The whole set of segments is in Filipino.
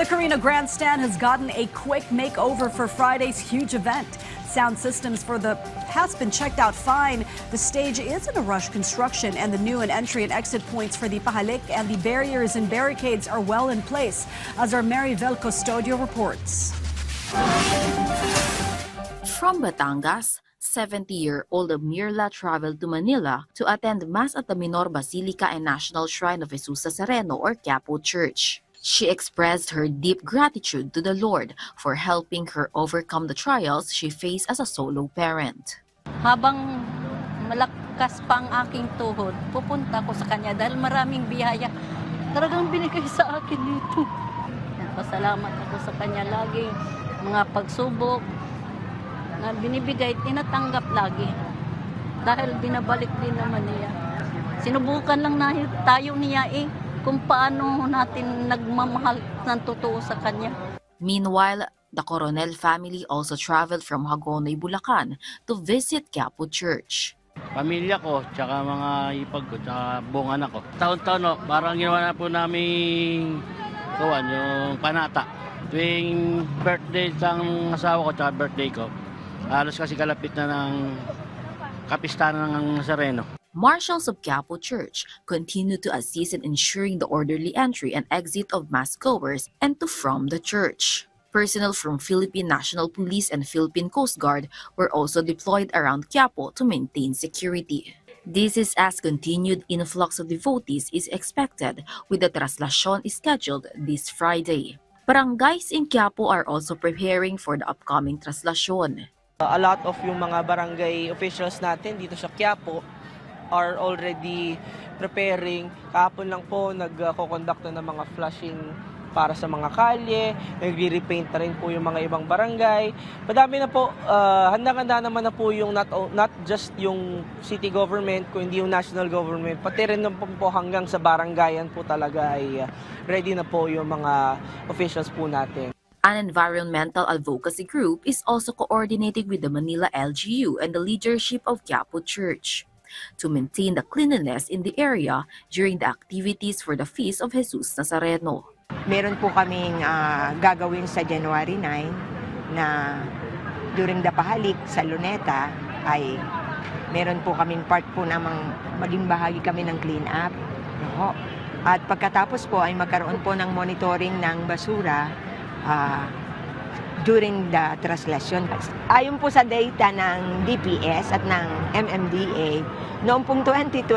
The Carino Grandstand has gotten a quick makeover for Friday's huge event. Sound systems has been checked out fine. The stage is in a rush construction, and the new entry and exit points for the Pahalik and the barriers and barricades are well in place, as our Maribel Custodio reports. From Batangas, 70-year-old Mirla traveled to Manila to attend Mass at the Minor Basilica and National Shrine of Jesus Nazareno or Quiapo Church. She expressed her deep gratitude to the Lord for helping her overcome the trials she faced as a solo parent. Habang malakas pa ang aking tuhod, pupunta ko sa Kanya dahil maraming biyaya talagang binigay sa akin dito. Pasalamat ako sa Kanya lagi. Mga pagsubok na binibigay, tinatanggap lagi. Dahil binabalik din naman niya. Sinubukan lang na tayo niya kung paano natin nagmamahal ng totoo sa Kanya. Meanwhile, the Coronel family also traveled from Hagonoy, Bulacan to visit Quiapo Church. Pamilya ko, tsaka mga ipag ko, tsaka buong anak ko. Taon-taon, no, parang ginawa na po namin yung panata. Tuwing birthday ng asawa ko, tsaka birthday ko, halos kasi kalapit na ng kapistanan ng Nazareno. Marshals of Quiapo Church continue to assist in ensuring the orderly entry and exit of mass-goers and to from the church. Personnel from Philippine National Police and Philippine Coast Guard were also deployed around Quiapo to maintain security. This is as continued influx of devotees is expected, with the traslasyon scheduled this Friday. Barangays in Quiapo are also preparing for the upcoming traslasyon. A lot of yung mga barangay officials natin dito sa Quiapo are already preparing. Kahapon lang po nagko-conduct ng mga flushing para sa mga kalye, nagre-repaint na rin po yung mga ibang barangay. Madami na po, handang-handa naman na po yung not just yung city government, kundi yung national government, pati rin na po hanggang sa barangayan po talaga ay ready na po yung mga officials po natin. An environmental advocacy group is also coordinating with the Manila LGU and the leadership of Quiapo Church to maintain the cleanliness in the area during the activities for the Feast of Jesus Nazareno. Meron po kaming gagawin sa January 9 na during the Pahalik sa Luneta ay meron po kaming part po namang maging bahagi kami ng clean up. At pagkatapos po ay magkaroon po ng monitoring ng basura during the traslasyon. Ayon po sa data ng DPS at ng MMDA, noong pong 2024,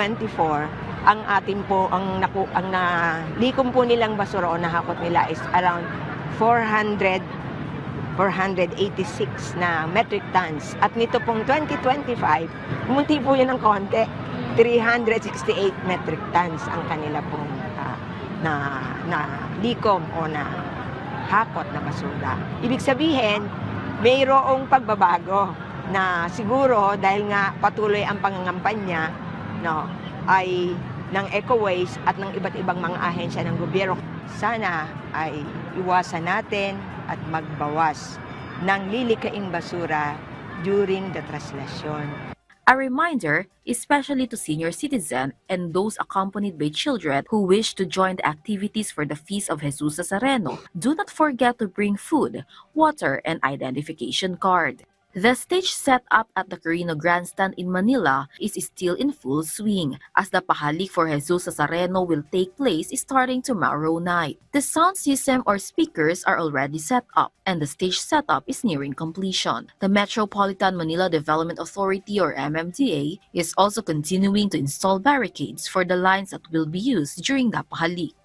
ang atin po, ang nalikom po nilang basura o nahakot nila is around 486 na metric tons. At nito pong 2025, umunti po yun ng konti, 368 metric tons ang kanila pong na likom o na hakot na basura. Ibig sabihin, mayroong pagbabago na siguro dahil nga patuloy ang pangangampanya ay ng EcoWaste at ng iba't ibang mga ahensya ng gobyerno. Sana ay iwasan natin at magbawas ng lilikaing basura during the traslasyon. A reminder, especially to senior citizens and those accompanied by children who wish to join the activities for the Feast of Jesus Nazareno, do not forget to bring food, water, and identification card. The stage set up at the Carino Grandstand in Manila is still in full swing, as the Pahalik for Jesus Nazareno will take place starting tomorrow night. The sound system or speakers are already set up, and the stage setup is nearing completion. The Metropolitan Manila Development Authority or MMDA is also continuing to install barricades for the lines that will be used during the Pahalik.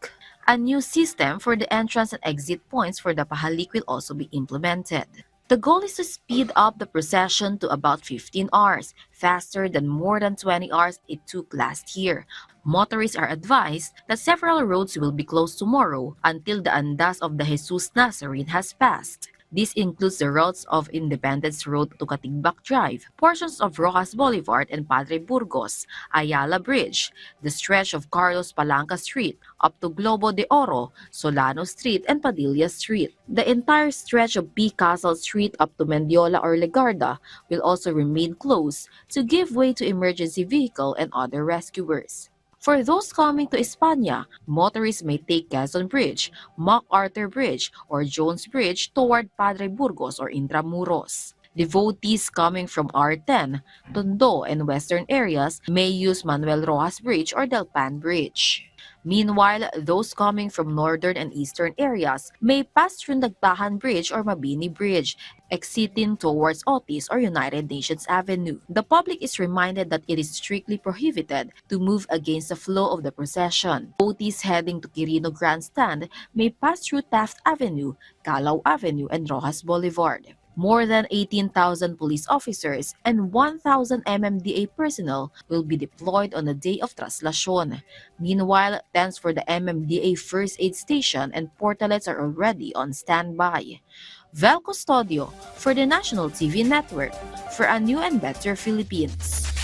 A new system for the entrance and exit points for the Pahalik will also be implemented. The goal is to speed up the procession to about 15 hours, faster than more than 20 hours it took last year. Motorists are advised that several roads will be closed tomorrow until the Andas of the Jesus Nazarene has passed. This includes the routes of Independence Road to Katigbak Drive, portions of Rojas Boulevard and Padre Burgos, Ayala Bridge, the stretch of Carlos Palanca Street, up to Globo de Oro, Solano Street, and Padilla Street. The entire stretch of P. Castle Street up to Mendiola or Legarda will also remain closed to give way to emergency vehicle and other rescuers. For those coming to España, motorists may take Quezon Bridge, MacArthur Bridge, or Jones Bridge toward Padre Burgos or Intramuros. Devotees coming from R10, Tondo, and western areas may use Manuel Rojas Bridge or Delpan Bridge. Meanwhile, those coming from northern and eastern areas may pass through Nagtahan Bridge or Mabini Bridge, exiting towards Otis or United Nations Avenue. The public is reminded that it is strictly prohibited to move against the flow of the procession. Devotees heading to Quirino Grandstand may pass through Taft Avenue, Calao Avenue, and Rojas Boulevard. More than 18,000 police officers and 1,000 MMDA personnel will be deployed on the day of Traslasyon. Meanwhile, tents for the MMDA First Aid Station and portalets are already on standby. Vel Custodio for the National TV Network for a new and better Philippines.